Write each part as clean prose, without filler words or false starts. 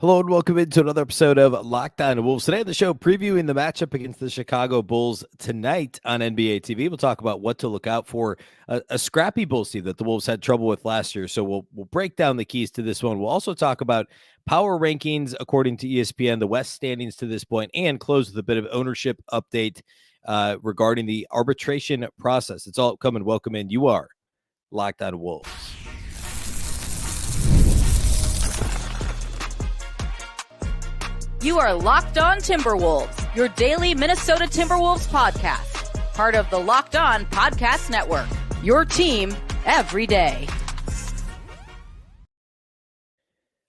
Hello and welcome into another episode of Locked On Wolves. Today on the show, previewing the matchup against the Chicago Bulls tonight on NBA TV. We'll talk about what to look out for. A scrappy Bulls team that the Wolves had trouble with last year. So we'll break down the keys to this one. We'll also talk about power rankings according to ESPN, the West standings to this point, and close with a bit of ownership update regarding the arbitration process. It's all coming. Welcome in. You are Locked On Wolves. You are Locked On Timberwolves, your daily Minnesota Timberwolves podcast. Part of the Locked On Podcast Network, your team every day.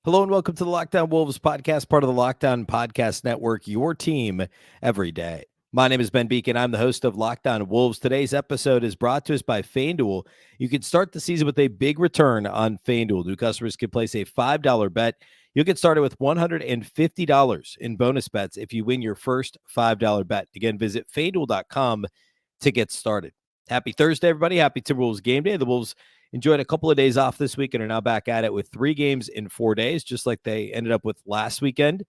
Hello and welcome to the Locked On Wolves podcast, part of the Locked On Podcast Network, your team every day. My name is Ben Beecken. I'm the host of Locked On Wolves. Today's episode is brought to us by FanDuel. You can start the season with a big return on FanDuel. New customers can place a $5 bet. You'll get started with $150 in bonus bets if you win your first $5 bet. Again, visit FanDuel.com to get started. Happy Thursday, everybody. Happy Timberwolves game day. The Wolves enjoyed a couple of days off this week and are now back at it with 3 games in 4 days, just like they ended up with last weekend.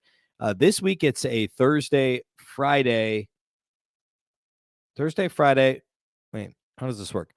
This week, it's a Thursday, Friday. Wait, how does this work?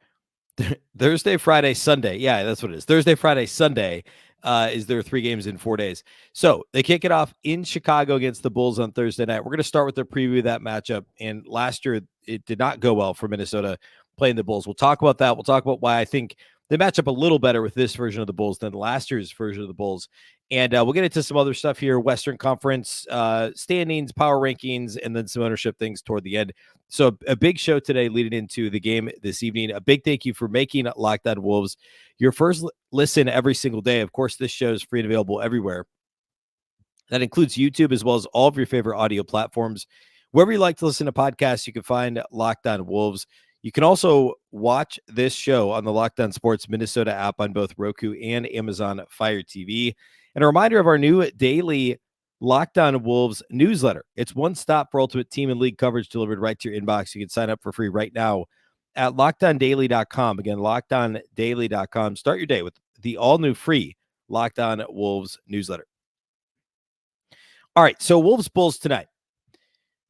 Thursday, Friday, Sunday. Yeah, that's what it is. Thursday, Friday, Sunday is there 3 games in 4 days. So they kick it off in Chicago against the Bulls on Thursday night. We're going to start with a preview of that matchup. And last year, it did not go well for Minnesota playing the Bulls. We'll talk about that. We'll talk about why I think they match up a little better with this version of the Bulls than last year's version of the Bulls. And we'll get into some other stuff here, Western Conference standings, power rankings, and then some ownership things toward the end. So a big show today leading into the game this evening. A big thank you for making Locked On Wolves your first listen every single day. Of course, this show is free and available everywhere. That includes YouTube as well as all of your favorite audio platforms. Wherever you like to listen to podcasts, you can find Locked On Wolves. You can also watch this show on the Locked On Sports Minnesota app on both Roku and Amazon Fire TV. And a reminder of our new daily Locked On Wolves newsletter. It's one stop for ultimate team and league coverage delivered right to your inbox. You can sign up for free right now at LockedOnDaily.com. Again, LockedOnDaily.com. Start your day with the all-new free Locked On Wolves newsletter. All right, so Wolves-Bulls tonight.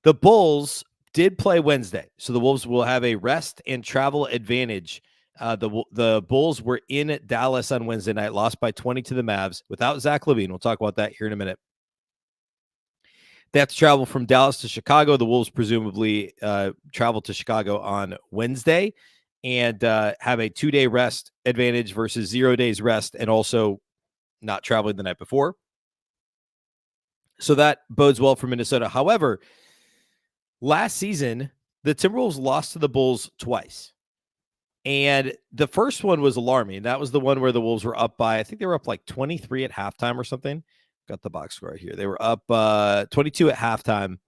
The Bulls did play Wednesday, so the Wolves will have a rest and travel advantage. The Bulls were in Dallas on Wednesday night, lost by 20 to the Mavs without Zach LaVine. We'll talk about that here in a minute. They have to travel from Dallas to Chicago. The Wolves presumably travel to Chicago on Wednesday and have a 2-day rest advantage versus 0 days rest and also not traveling the night before. So that bodes well for Minnesota. However, last season, the Timberwolves lost to the Bulls twice. And the first one was alarming. That was the one where the Wolves were up by, I think they were up like 23 at halftime or something. Got the box score right here. They were up 22 at halftime.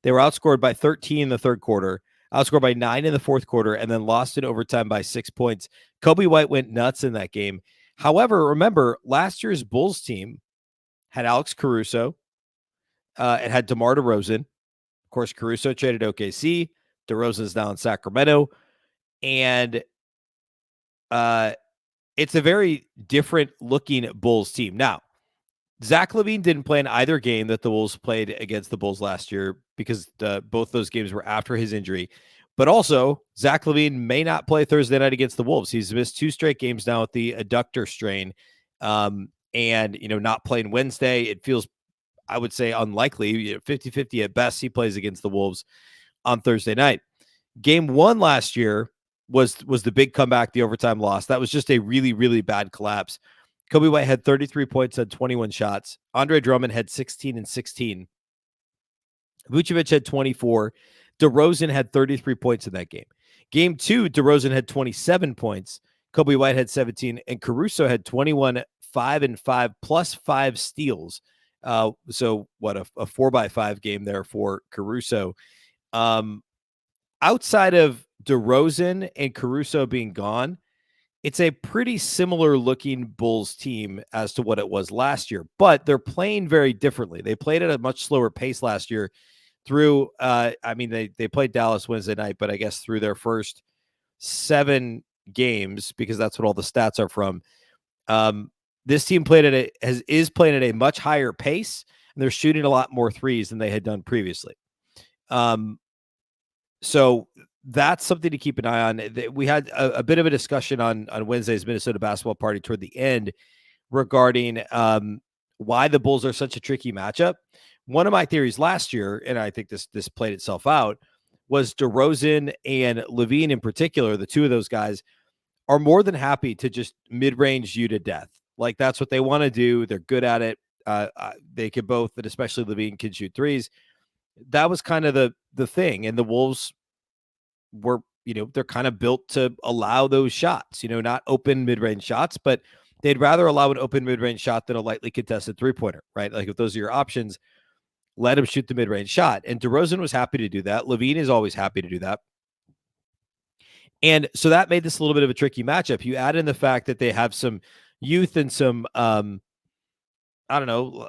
They were outscored by 13 in the third quarter, outscored by 9 in the fourth quarter, and then lost in overtime by 6 points. Kobe White went nuts in that game. However, remember, last year's Bulls team had Alex Caruso. It had DeMar DeRozan. Of course, Caruso traded OKC. DeRozan is now in Sacramento. And it's a very different looking Bulls team. Now, Zach LaVine didn't play in either game that the Wolves played against the Bulls last year because both those games were after his injury. But also, Zach LaVine may not play Thursday night against the Wolves. He's missed 2 straight games now with the adductor strain. And, not playing Wednesday, it feels, I would say, unlikely. 50-50 at best he plays against the Wolves on Thursday night. Game 1 last year was the big comeback, the overtime loss. That was just a really, really bad collapse. Kobe White had 33 points, had 21 shots. Andre Drummond had 16 and 16. Vucevic had 24. DeRozan had 33 points in that game. Game 2, DeRozan had 27 points. Kobe White had 17, and Caruso had 21, 5 and 5, plus 5 steals. So what a 4x5 game there for Caruso. Outside of DeRozan and Caruso being gone, it's a pretty similar looking Bulls team as to what it was last year, but they're playing very differently. They played at a much slower pace last year through, they played Dallas Wednesday night, but I guess through their first 7 games, because that's what all the stats are from. this team is playing at a much higher pace, and they're shooting a lot more threes than they had done previously. So that's something to keep an eye on. We had a bit of a discussion on Wednesday's Minnesota basketball party toward the end regarding why the Bulls are such a tricky matchup. One of my theories last year, and I think this played itself out, was DeRozan and LaVine in particular. The two of those guys are more than happy to just mid-range you to death. Like, that's what they want to do. They're good at it. They can both, and especially LaVine can shoot threes. That was kind of the thing. And the Wolves were, they're kind of built to allow those shots, not open mid-range shots, but they'd rather allow an open mid-range shot than a lightly contested three-pointer, right? Like, if those are your options, let him shoot the mid-range shot. And DeRozan was happy to do that. LaVine is always happy to do that. And so that made this a little bit of a tricky matchup. You add in the fact that they have some youth and some, I don't know,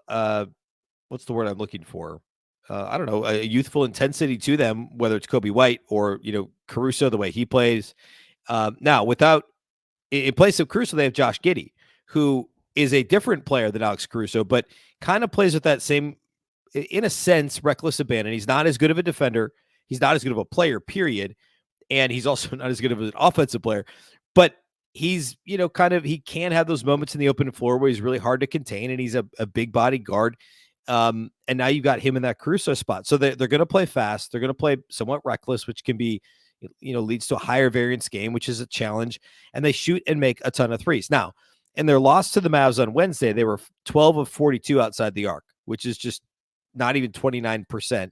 what's the word I'm looking for? I don't know, a youthful intensity to them, whether it's Kobe White or, Caruso, the way he plays. Now, in place of Caruso, they have Josh Giddey, who is a different player than Alex Caruso, but kind of plays with that same, in a sense, reckless abandon. He's not as good of a defender. He's not as good of a player, period. And he's also not as good of an offensive player, but he's, he can have those moments in the open floor where he's really hard to contain, and he's a big body guard. And now you've got him in that Caruso spot. So they're going to play fast. They're going to play somewhat reckless, which can be, leads to a higher variance game, which is a challenge. And they shoot and make a ton of threes. Now, in their loss to the Mavs on Wednesday, they were 12 of 42 outside the arc, which is just not even 29%.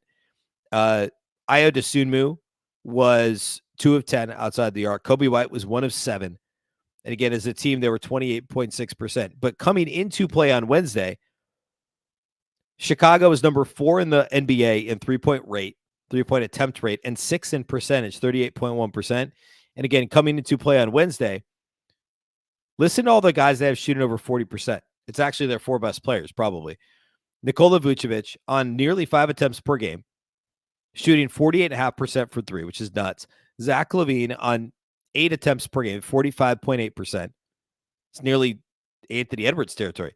Ayo Dosunmu was 2 of 10 outside the arc. Kobe White was 1 of 7. And again, as a team, they were 28.6%. But coming into play on Wednesday, Chicago was number 4 in the NBA in three-point attempt rate, and 6 in percentage, 38.1%. And again, coming into play on Wednesday, listen to all the guys that have shooting over 40%. It's actually their 4 best players, probably. Nikola Vucevic on nearly 5 attempts per game, shooting 48.5% for 3, which is nuts. Zach LaVine on 8 attempts per game, 45.8%. It's nearly Anthony Edwards territory.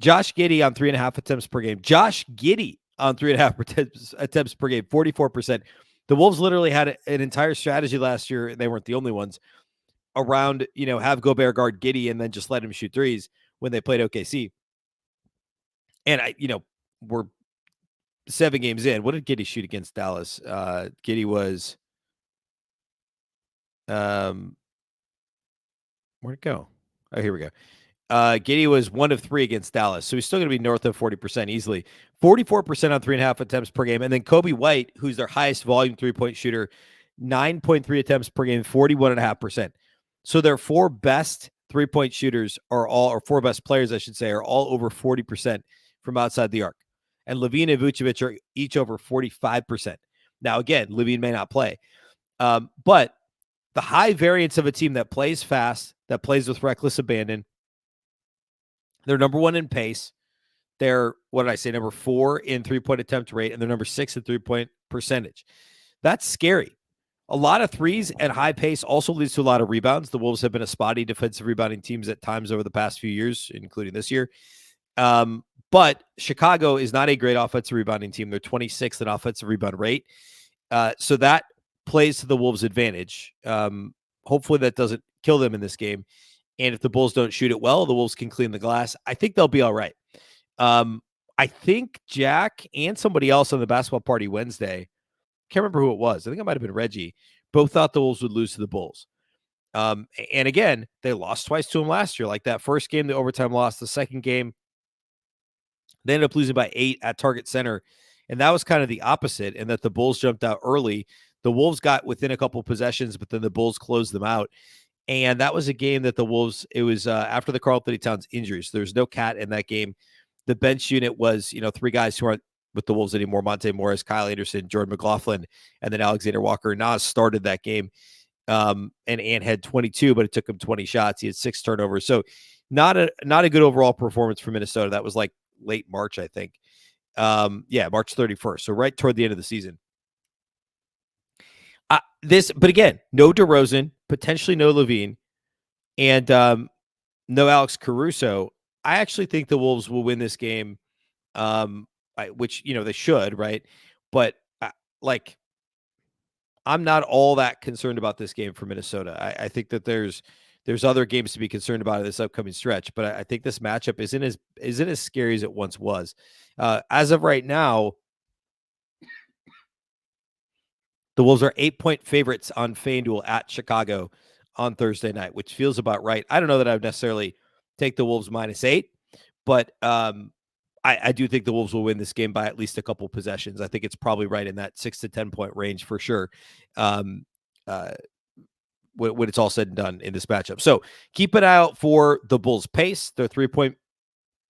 Josh Giddey on 3.5 attempts per game. Josh Giddey on 3.5 attempts per game, 44%. The Wolves literally had an entire strategy last year. They weren't the only ones around, have Gobert guard Giddey and then just let him shoot threes when they played OKC. And we're 7 games in. What did Giddey shoot against Dallas? Giddey was, where'd it go? Oh, here we go. Giddey was 1 of 3 against Dallas, so he's still going to be north of 40% easily. 44% on 3.5 attempts per game. And then Kobe White, who's their highest volume three-point shooter, 9.3 attempts per game, 41.5%. So their 4 best three-point shooters or 4 best players, I should say, are all over 40% from outside the arc. And LaVine and Vucevic are each over 45%. Now, again, LaVine may not play. But the high variance of a team that plays fast, that plays with reckless abandon, they're number 1 in pace. They're, number 4 in three-point attempt rate, and they're number 6 in three-point percentage. That's scary. A lot of threes at high pace also leads to a lot of rebounds. The Wolves have been a spotty defensive rebounding teams at times over the past few years, including this year. But Chicago is not a great offensive rebounding team. They're 26th in offensive rebound rate. So that plays to the Wolves' advantage. Hopefully that doesn't kill them in this game. And if the Bulls don't shoot it well, the Wolves can clean the glass. I think they'll be all right. I think Jack and somebody else on the basketball party Wednesday, can't remember who it was. I think it might have been Reggie. Both thought the Wolves would lose to the Bulls. And again, they lost twice to them last year. Like that first game, the overtime loss. The second game, they ended up losing by 8 at Target Center. And that was kind of the opposite, in that the Bulls jumped out early. The Wolves got within a couple possessions, but then the Bulls closed them out. And that was a game that the Wolves, it was after the Karl Anthony Towns injuries. There was no Cat in that game. The bench unit was, 3 guys who aren't with the Wolves anymore: Monte Morris, Kyle Anderson, Jordan McLaughlin, and then Alexander Walker. Nas started that game. And Ant had 22, but it took him 20 shots. He had 6 turnovers. So not a good overall performance for Minnesota. That was like late March, I think. March 31st. So right toward the end of the season. But again, no DeRozan, potentially no LaVine, and no Alex Caruso. I actually think the Wolves will win this game, which they should, right? But like, I'm not all that concerned about this game for Minnesota. I think that there's other games to be concerned about in this upcoming stretch, but I think this matchup isn't as scary as it once was. As of right now, the Wolves are 8-point favorites on FanDuel at Chicago on Thursday night, which feels about right. I don't know that I would necessarily take the Wolves -8, but I do think the Wolves will win this game by at least a couple possessions. I think it's probably right in that 6 to 10 point range for sure. Um, when it's all said and done in this matchup. So keep an eye out for the Bulls' pace, their 3-point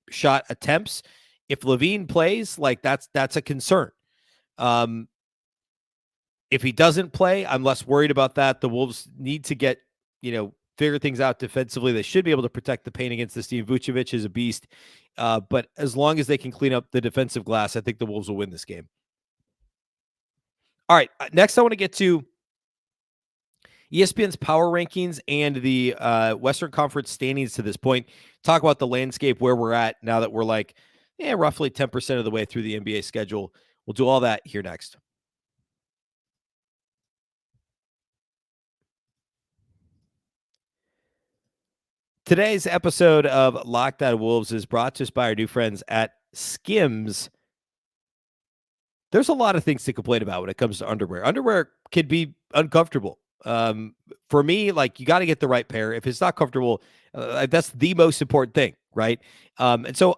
shot attempts. If Levine plays, like that's a concern. If he doesn't play, I'm less worried about that. The Wolves need to get, figure things out defensively. They should be able to protect the paint against this team. Vucevic is a beast. But as long as they can clean up the defensive glass, I think the Wolves will win this game. All right. Next, I want to get to ESPN's power rankings and the Western Conference standings to this point. Talk about the landscape where we're at now that we're like roughly 10% of the way through the NBA schedule. We'll do all that here next. Today's episode of Locked On Wolves is brought to us by our new friends at SKIMS. There's a lot of things to complain about when it comes to underwear. Underwear can be uncomfortable. For me, like, you got to get the right pair. If it's not comfortable, that's the most important thing, right? And so,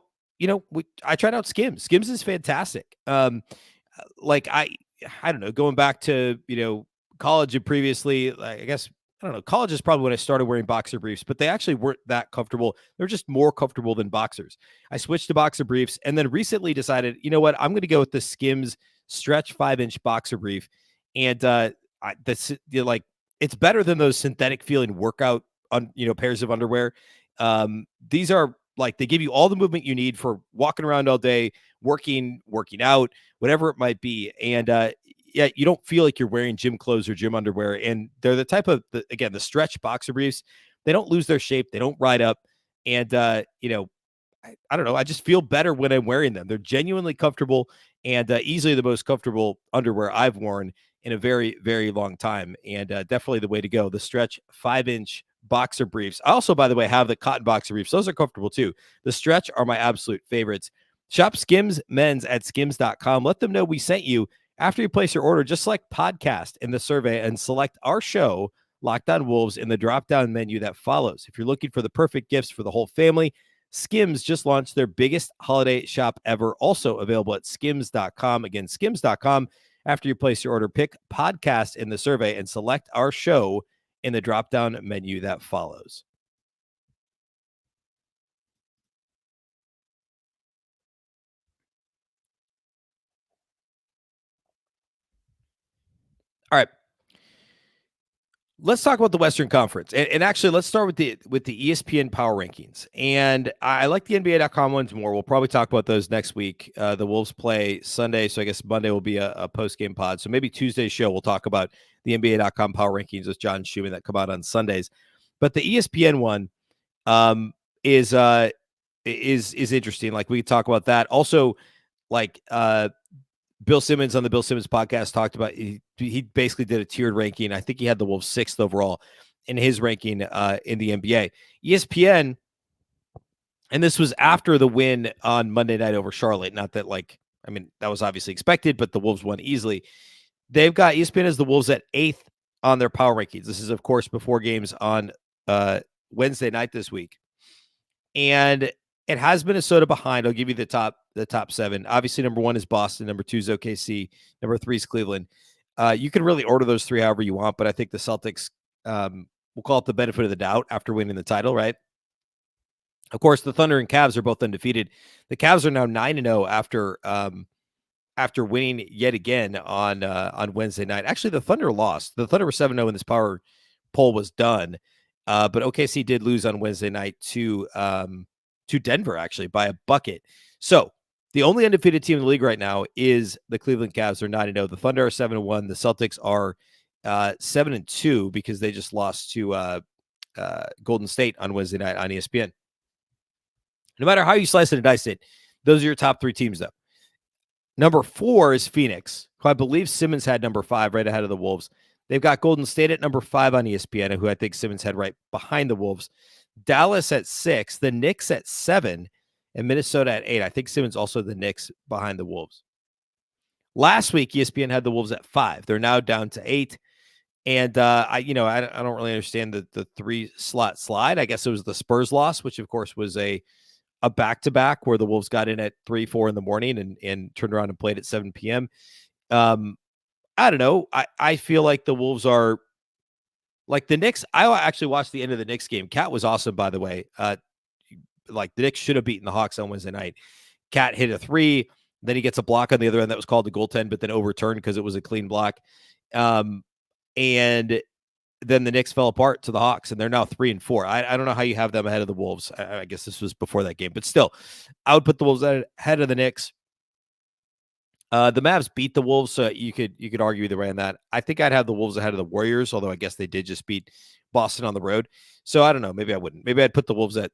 I tried out SKIMS. SKIMS is fantastic. Like I don't know, going back to college and previously, like, I guess I don't know. College is probably when I started wearing boxer briefs, but they actually weren't that comfortable. They're just more comfortable than boxers. I switched to boxer briefs and then recently decided, you know what, I'm going to go with the SKIMS stretch 5-inch boxer brief. And it's better than those synthetic feeling workout pairs of underwear. These are like, they give you all the movement you need for walking around all day, working out, whatever it might be. And you don't feel like you're wearing gym clothes or gym underwear. And they're the type of, the stretch boxer briefs. They don't lose their shape. They don't ride up. And, I don't know. I just feel better when I'm wearing them. They're genuinely comfortable and easily the most comfortable underwear I've worn in a very, very long time. And definitely the way to go. The stretch 5-inch boxer briefs. I also, by the way, have the cotton boxer briefs. Those are comfortable too. The stretch are my absolute favorites. Shop SKIMS men's at skims.com. Let them know we sent you after you place your order. Just select podcast in the survey and select our show, Locked On Wolves, in the drop-down menu that follows. If you're looking for the perfect gifts for the whole family, SKIMS just launched their biggest holiday shop ever, also available at skims.com. Again, skims.com. After you place your order, pick podcast in the survey and select our show in the drop-down menu that follows. All right. Let's talk about the Western Conference. And actually, let's start with the ESPN power rankings. And I like the NBA.com ones more. We'll probably talk about those next week. The Wolves play Sunday, so I guess Monday will be a post-game pod. So maybe Tuesday's show, we'll talk about the NBA.com power rankings with John Schumann that come out on Sundays. But the ESPN one is interesting. Like, we talk about that. Also, like, Bill Simmons on the Bill Simmons podcast talked about, he basically did a tiered ranking. I think he had the Wolves 6th overall in his ranking in the NBA. ESPN, and this was after the win on Monday night over Charlotte. Not that, that was obviously expected, but the Wolves won easily. They've got ESPN as the Wolves at 8th on their power rankings. This is, of course, before games on Wednesday night this week. And it has Minnesota behind. I'll give you the top 7. Obviously, number 1 is Boston. Number 2 is OKC. Number 3 is Cleveland. You can really order those 3 however you want, but I think the Celtics, we'll call it the benefit of the doubt after winning the title, right? Of course, the Thunder and Cavs are both undefeated. The Cavs are now 9-0 after winning yet again on Wednesday night. Actually, the Thunder lost. The Thunder were 7-0 when this power poll was done, but OKC did lose on Wednesday night to Denver, actually, by a bucket. So the only undefeated team in the league right now is the Cleveland Cavs. They're 9-0. The Thunder are 7-1. The Celtics are 7-2 because they just lost to Golden State on Wednesday night on ESPN. No matter how you slice it and dice it, those are your top 3 teams, though. Number 4 is Phoenix, who I believe Simmons had number 5 right ahead of the Wolves. They've got Golden State at number 5 on ESPN, who I think Simmons had right behind the Wolves. Dallas at 6, the Knicks at 7, and Minnesota at 8. I think Simmons also the Knicks behind the Wolves. Last week, ESPN had the Wolves at 5. They're now down to 8. And I don't really understand the 3-slot slide. I guess it was the Spurs loss, which of course was a back-to-back where the Wolves got in at 3, 4 in the morning and turned around and played at 7 p.m. I don't know. I feel like the Wolves are like the Knicks. I actually watched the end of the Knicks game. Cat was awesome, by the way. Like the Knicks should have beaten the Hawks on Wednesday night. Cat hit a 3. Then he gets a block on the other end that was called a goaltend, but then overturned because it was a clean block. And then the Knicks fell apart to the Hawks, and they're now 3-4. I don't know how you have them ahead of the Wolves. I guess this was before that game, but still, I would put the Wolves ahead of the Knicks. The Mavs beat the Wolves, so you could argue either way on that. I think I'd have the Wolves ahead of the Warriors, although I guess they did just beat Boston on the road. So I don't know. Maybe I wouldn't. Maybe I'd put the Wolves at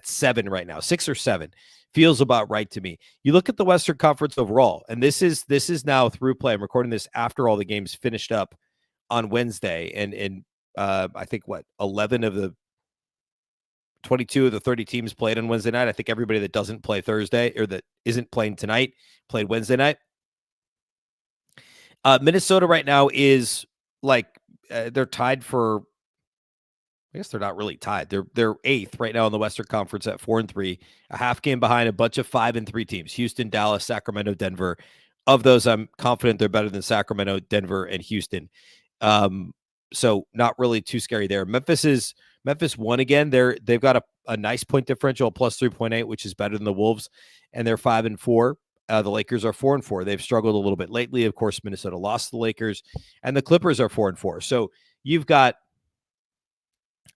7 right now. 6 or 7 feels about right to me. You look at the Western Conference overall, and this is now through play. I'm recording this after all the games finished up on Wednesday, and I think 11 of the 22 of the 30 teams played on Wednesday night. I think everybody that doesn't play Thursday or that isn't playing tonight played Wednesday night. Minnesota right now is they're tied for. I guess they're not really tied. They're 8th right now in the Western Conference at 4-3, a half game behind a bunch of 5-3 teams: Houston, Dallas, Sacramento, Denver. Of those, I'm confident they're better than Sacramento, Denver, and Houston. So not really too scary there. Memphis won again. They've got a nice point differential, plus 3.8, which is better than the Wolves, and they're 5-4. The Lakers are 4-4. They've struggled a little bit lately. Of course, Minnesota lost to the Lakers, and the Clippers are 4-4. So you've got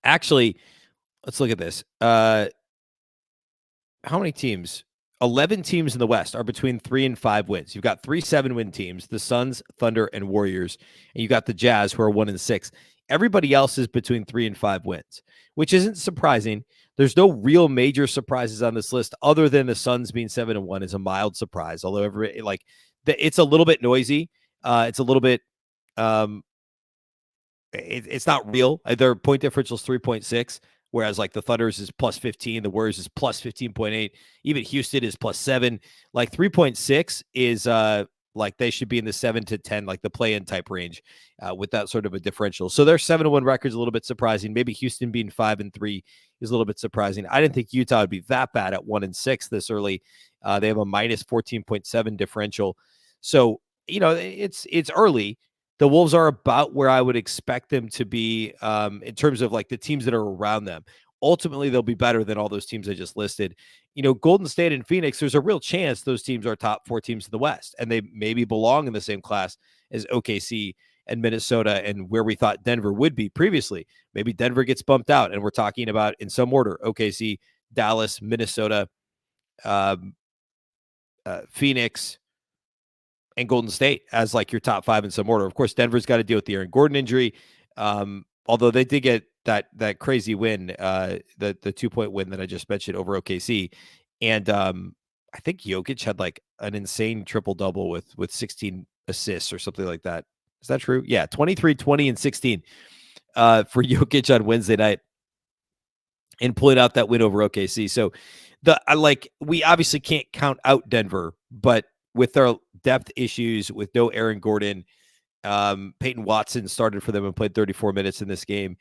actually, let's look at this. How many teams? 11 teams in the West are between 3 and 5 wins. You've got 3 7-win teams: the Suns, Thunder, and Warriors. And you got the Jazz, who are 1-6. Everybody else is between 3 and 5 wins, which isn't surprising. There's no real major surprises on this list, other than the Suns being 7-1 is a mild surprise. Although everybody it's a little bit noisy. It's a little bit. It's not real. Their point differential is 3.6. Whereas like the Thunder's is plus 15, the Warriors is plus 15.8, even Houston is plus 7. Like 3.6 is like they should be in the 7 to 10, like the play-in type range with that sort of a differential. So their 7-1 record is a little bit surprising. Maybe Houston being 5-3 is a little bit surprising. I didn't think Utah would be that bad at 1-6 this early. They have a minus 14.7 differential. So, it's early. The Wolves are about where I would expect them to be in terms of like the teams that are around them. Ultimately, they'll be better than all those teams I just listed. Golden State and Phoenix, there's a real chance those teams are top 4 teams in the West, and they maybe belong in the same class as OKC and Minnesota and where we thought Denver would be previously. Maybe Denver gets bumped out, and we're talking about, in some order, OKC, Dallas, Minnesota, Phoenix, and Golden State as like your top 5 in some order. Of course, Denver's got to deal with the Aaron Gordon injury. Although they did get that crazy win, the 2-point win that I just mentioned over OKC. And I think Jokic had like an insane triple-double with 16 assists or something like that. Is that true? Yeah, 23, 20, and 16 for Jokic on Wednesday night and pulling out that win over OKC. So we obviously can't count out Denver, but with their depth issues, with no Aaron Gordon, Peyton Watson started for them and played 34 minutes in this game.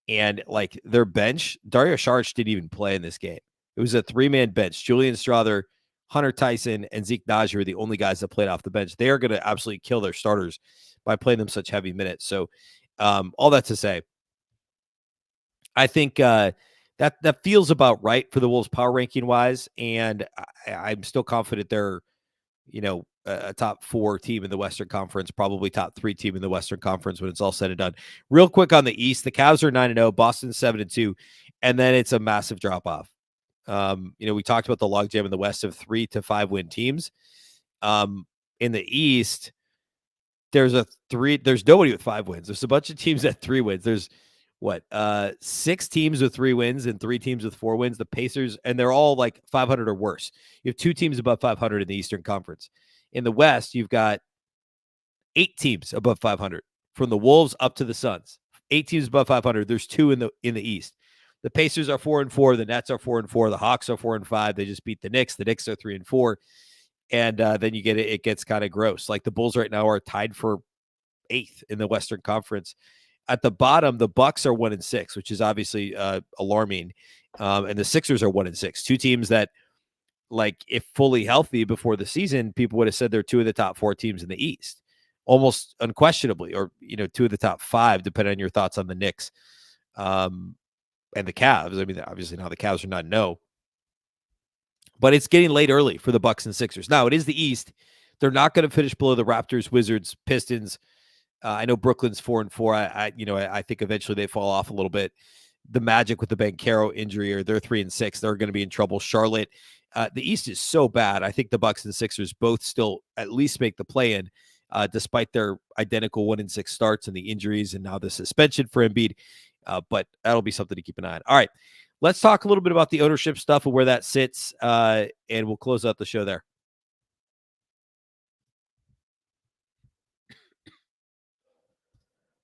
And like their bench, Dario Saric didn't even play in this game. It was a 3-man bench. Julian Strawther, Hunter Tyson, and Zeke Naji are the only guys that played off the bench. They are going to absolutely kill their starters by playing them such heavy minutes. So all that to say, I think that feels about right for the Wolves power ranking wise. And I'm still confident they're, a top 4 team in the Western Conference, probably top 3 team in the Western Conference when it's all said and done. Real quick on the East, the Cavs are 9-0, Boston 7-2, and then it's a massive drop off. We talked about the logjam in the West of 3 to 5 win teams. In the East, there's nobody with 5 wins. There's a bunch of teams at 3 wins. There's 6 teams with 3 wins and 3 teams with 4 wins. The Pacers, and they're all like 500 or worse. You have 2 teams above 500 in the Eastern Conference. In the West, you've got 8 teams above 500, from the Wolves up to the Suns. 8 teams above 500. There's 2 in the East. The Pacers are 4-4. The Nets are 4-4. The Hawks are 4-5. They just beat the Knicks. The Knicks are 3-4. And then you get it. It gets kind of gross. Like the Bulls right now are tied for 8th in the Western Conference. At the bottom, the Bucks are 1-6, which is obviously alarming. And the Sixers are 1-6. 2 teams that, like, if fully healthy before the season, people would have said they're 2 of the top 4 teams in the East, almost unquestionably, or 2 of the top 5, depending on your thoughts on the Knicks and the Cavs. I mean, obviously now the Cavs are not no, but it's getting late early for the Bucks and Sixers. Now it is the East. They're not going to finish below the Raptors, Wizards, Pistons. I know Brooklyn's 4-4. I think eventually they fall off a little bit. The Magic with the Banchero injury, or they're 3-6. They're going to be in trouble. Charlotte. The East is so bad. I think the Bucks and Sixers both still at least make the play-in, despite their identical 1-6 starts and the injuries and now the suspension for Embiid. But that'll be something to keep an eye on. All right, let's talk a little bit about the ownership stuff and where that sits, and we'll close out the show there.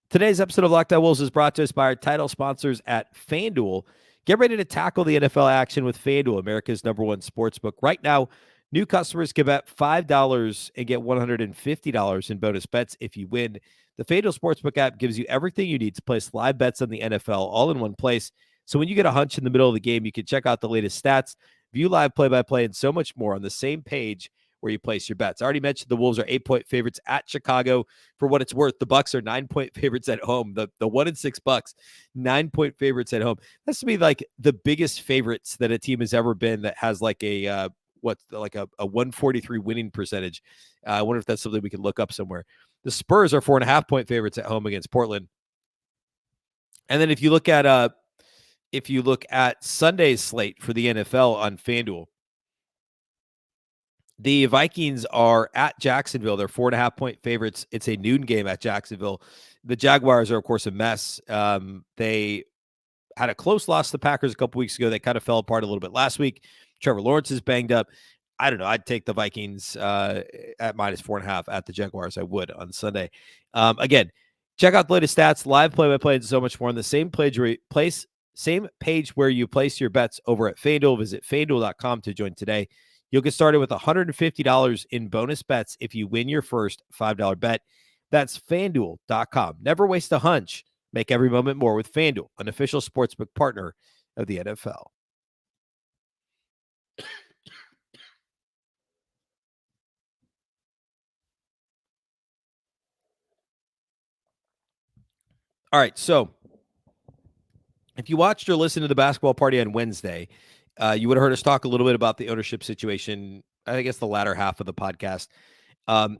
Today's episode of Locked On Wolves is brought to us by our title sponsors at FanDuel. Get ready to tackle the NFL action with FanDuel, America's #1 sportsbook. Right now, new customers can bet $5 and get $150 in bonus bets if you win. The FanDuel Sportsbook app gives you everything you need to place live bets on the NFL all in one place. So when you get a hunch in the middle of the game, you can check out the latest stats, view live play-by-play, and so much more on the same page where you place your bets. I already mentioned the Wolves are 8-point favorites at Chicago. For what it's worth, the Bucks are 9-point favorites at home. The 1-6 Bucks, 9-point favorites at home. That's to me like the biggest favorites that a team has ever been that has like a 143 winning percentage. I wonder if that's something we can look up somewhere. The Spurs are 4.5-point favorites at home against Portland. And then if you look at Sunday's slate for the NFL on FanDuel, the Vikings are at Jacksonville. They're 4.5-point favorites. It's a noon game at Jacksonville. The Jaguars are, of course, a mess. They had a close loss to the Packers a couple weeks ago. They kind of fell apart a little bit last week. Trevor Lawrence is banged up. I don't know. I'd take the Vikings at -4.5 at the Jaguars. I would on Sunday. Again, check out the latest stats, live play-by-play, and so much more on the same page where you place your bets over at FanDuel. Visit FanDuel.com to join today. You'll get started with $150 in bonus bets if you win your first $5 bet. That's FanDuel.com. Never waste a hunch. Make every moment more with FanDuel, an official sportsbook partner of the NFL. All right, so if you watched or listened to the basketball party on Wednesday, you would have heard us talk a little bit about the ownership situation, I guess the latter half of the podcast.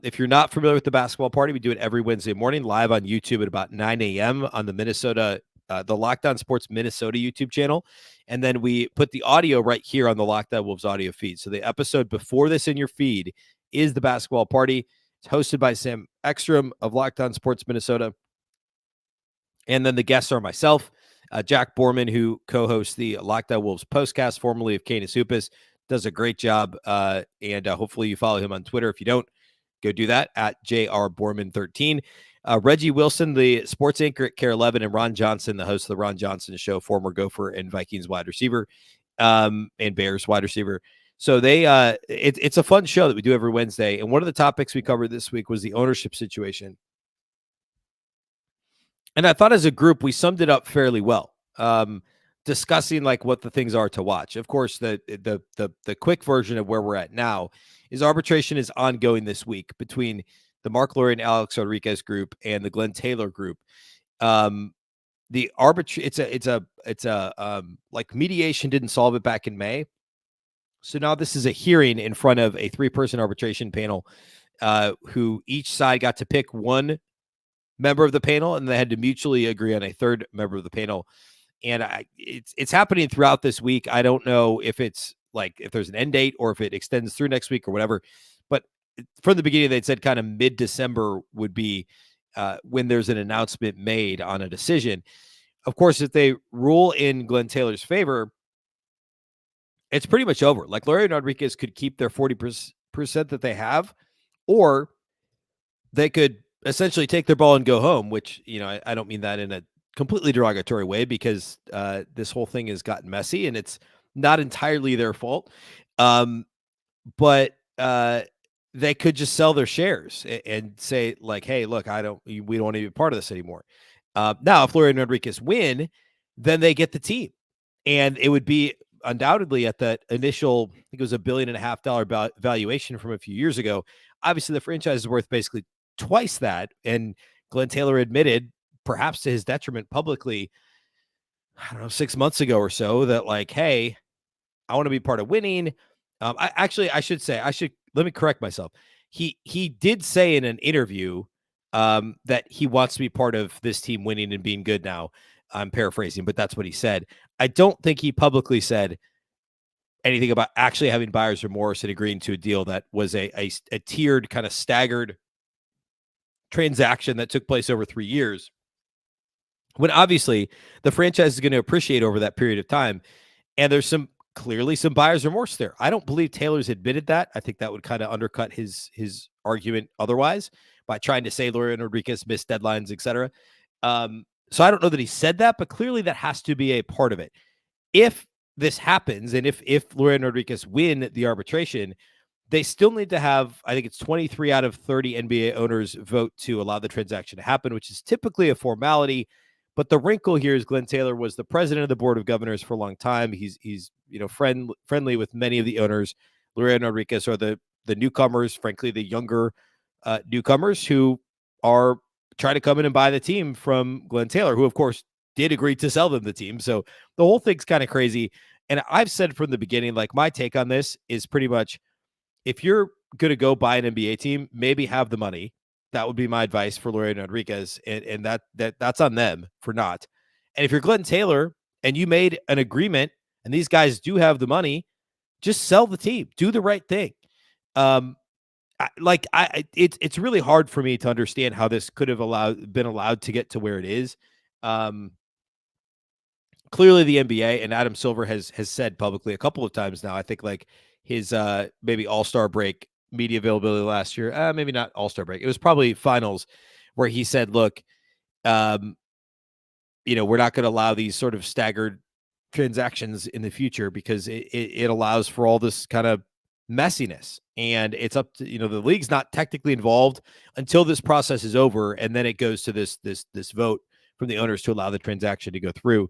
If you're not familiar with the basketball party, we do it every Wednesday morning live on YouTube at about 9 a.m. on the Locked On Sports Minnesota YouTube channel. And then we put the audio right here on the Locked On Wolves audio feed. So the episode before this in your feed is the basketball party. It's hosted by Sam Ekstrom of Locked On Sports Minnesota. And then the guests are myself, Jack Borman, who co-hosts the Locked On Wolves postcast, formerly of Canis Hoopus, does a great job. And hopefully you follow him on Twitter. If you don't, go do that at JRBorman13. Reggie Wilson, the sports anchor at Care 11, and Ron Johnson, the host of the Ron Johnson Show, former Gopher and Vikings wide receiver, and Bears wide receiver. So it's a fun show that we do every Wednesday. And one of the topics we covered this week was the ownership situation. And I thought as a group, we summed it up fairly well, discussing like what the things are to watch. Of course, the quick version of where we're at now is arbitration is ongoing this week between the Mark Lowry and Alex Rodriguez group and the Glenn Taylor group. The like mediation didn't solve it back in May. So now this is a hearing in front of a 3-person arbitration panel, who each side got to pick one member of the panel, and they had to mutually agree on a third member of the panel. And it's happening throughout this week. I don't know if it's like if there's an end date or if it extends through next week or whatever. But from the beginning, they'd said kind of mid-December would be when there's an announcement made on a decision. of course, if they rule in Glenn Taylor's favor, it's pretty much over. Like Laurie and Rodriguez could keep their 40% that they have, or they could essentially take their ball and go home, which, I don't mean that in a completely derogatory way, because this whole thing has gotten messy and it's not entirely their fault. But they could just sell their shares and say like, hey, look, we don't want to be a part of this anymore. Now, if Laurie and Rodriguez win, then they get the team. And it would be undoubtedly at that initial, I think it was $1.5 billion valuation from a few years ago. Obviously, the franchise is worth basically twice that. And Glenn Taylor admitted, perhaps to his detriment publicly, I don't know, 6 months ago or so, that like, hey, I want to be part of winning. Let me correct myself. He did say in an interview that he wants to be part of this team winning and being good now. I'm paraphrasing, but that's what he said. I don't think he publicly said anything about actually having buyer's remorse and agreeing to a deal that was a tiered, kind of staggered transaction that took place over 3 years, when obviously the franchise is going to appreciate over that period of time. And there's clearly some buyer's remorse there. I don't believe Taylor's admitted that. I think that would kind of undercut his argument otherwise by trying to say Laurie and Rodriguez missed deadlines, etc. So I don't know that he said that, but clearly that has to be a part of it. If this happens, and if Laurie and Rodriguez win the arbitration, they still need to have, I think it's 23 out of 30 NBA owners vote to allow the transaction to happen, which is typically a formality. But the wrinkle here is Glenn Taylor was the president of the board of governors for a long time. He's friendly with many of the owners. Laurie and Rodriguez are the newcomers, frankly, the younger newcomers who are trying to come in and buy the team from Glenn Taylor, who, of course, did agree to sell them the team. So the whole thing's kind of crazy. And I've said from the beginning, like, my take on this is pretty much, if you're going to go buy an NBA team, maybe have the money. That would be my advice for Laurie and Rodriguez. And that's on them for not. And if you're Glenn Taylor and you made an agreement and these guys do have the money, just sell the team, do the right thing. It's really hard for me to understand how this could have been allowed to get to where it is. Clearly the NBA, and Adam Silver has said publicly a couple of times now, I think like his maybe all-star break media availability last year, maybe not all-star break, it was probably finals, where he said, look, we're not going to allow these sort of staggered transactions in the future because it allows for all this kind of messiness. And it's up to, the league's not technically involved until this process is over. And then it goes to this vote from the owners to allow the transaction to go through.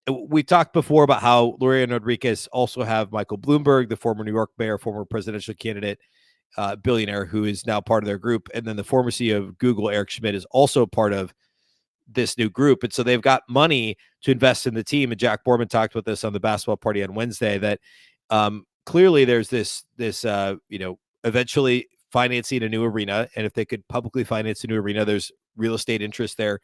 We talked before about how Laurie and Rodriguez also have Michael Bloomberg, the former New York mayor, former presidential candidate, billionaire, who is now part of their group. And then the former CEO of Google, Eric Schmidt, is also part of this new group. And so they've got money to invest in the team. And Jack Borman talked about this on the basketball party on Wednesday, that clearly there's this eventually financing a new arena. And if they could publicly finance a new arena, there's real estate interest there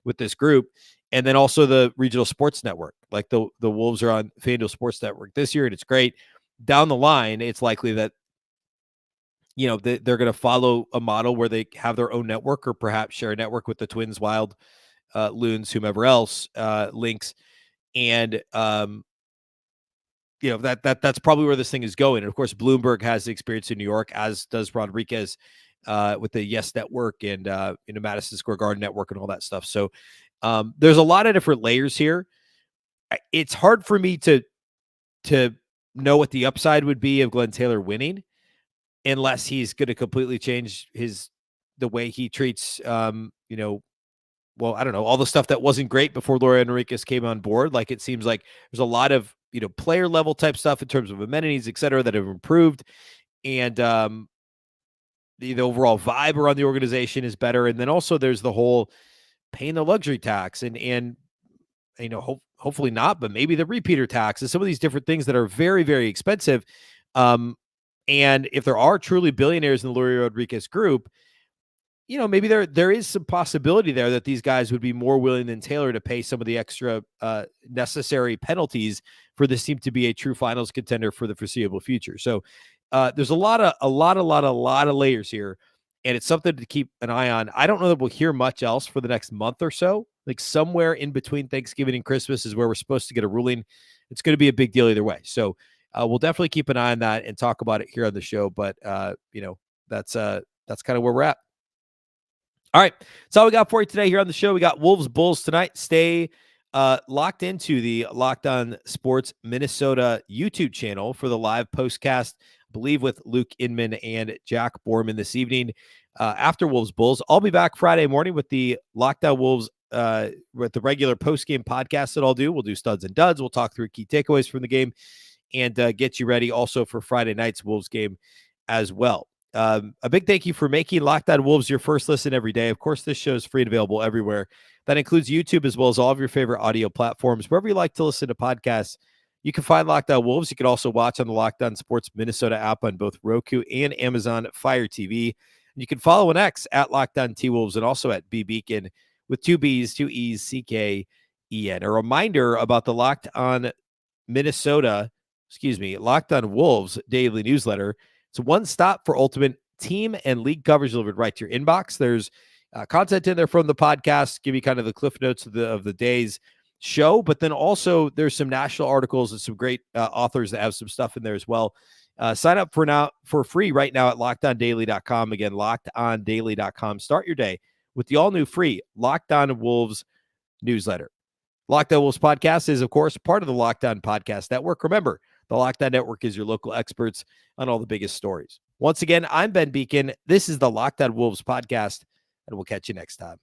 with this group. And then also the regional sports network, like the Wolves are on FanDuel Sports Network this year, and it's great. Down the line, it's likely that, they're going to follow a model where they have their own network, or perhaps share a network with the Twins, Wild, Loons, whomever else, Lynx. And, that's probably where this thing is going. And of course, Bloomberg has experience in New York, as does Rodriguez with the Yes Network and, Madison Square Garden Network and all that stuff. So there's a lot of different layers here. It's hard for me to know what the upside would be of Glenn Taylor winning, unless he's going to completely change the way he treats, I don't know, all the stuff that wasn't great before Laurie and Rodriguez came on board. Like, it seems like there's a lot of, player level type stuff in terms of amenities, et cetera, that have improved. And the overall vibe around the organization is better. And then also there's the whole paying the luxury tax and hopefully not, but maybe the repeater tax and some of these different things that are very, very expensive. And if there are truly billionaires in the Laurie Rodriguez group, maybe there is some possibility there that these guys would be more willing than Taylor to pay some of the extra necessary penalties for this team to be a true finals contender for the foreseeable future. So there's a lot of layers here, and it's something to keep an eye on. I don't know that we'll hear much else for the next month or so. Like somewhere in between Thanksgiving and Christmas is where we're supposed to get a ruling. It's going to be a big deal either way. So we'll definitely keep an eye on that and talk about it here on the show. But that's kind of where we're at. All right. That's all we got for you today here on the show. We got Wolves Bulls tonight. Stay locked into the Locked On Sports Minnesota YouTube channel for the live postcast, I believe with Luke Inman and Jack Borman this evening after Wolves Bulls. I'll be back Friday morning with the Locked On Wolves with the regular post-game podcast that I'll do. We'll do studs and duds. We'll talk through key takeaways from the game and get you ready also for Friday night's Wolves game as well. A big thank you for making Locked On Wolves your first listen every day. Of course, this show is free and available everywhere. That includes YouTube as well as all of your favorite audio platforms. Wherever you like to listen to podcasts, you can find Locked On Wolves. You can also watch on the Locked On Sports Minnesota app on both Roku and Amazon Fire TV. And you can follow on X at Locked On T-Wolves and also at B Beecken with 2 B's, 2 E's, C-K-E-N. A reminder about the Locked On Wolves daily newsletter. It's one stop for ultimate team and league coverage delivered right to your inbox. There's content in there from the podcast, give you kind of the cliff notes of the day's show, but then also there's some national articles and some great authors that have some stuff in there as well. Sign up for free right now at lockedondaily.com. Again, lockedondaily.com. Start your day with the all new free Locked On Wolves newsletter. Locked On Wolves podcast is, of course, part of the Locked On Podcast Network. Remember, the Locked On Network is your local experts on all the biggest stories. Once again, I'm Ben Beecken. This is the Locked On Wolves podcast, and we'll catch you next time.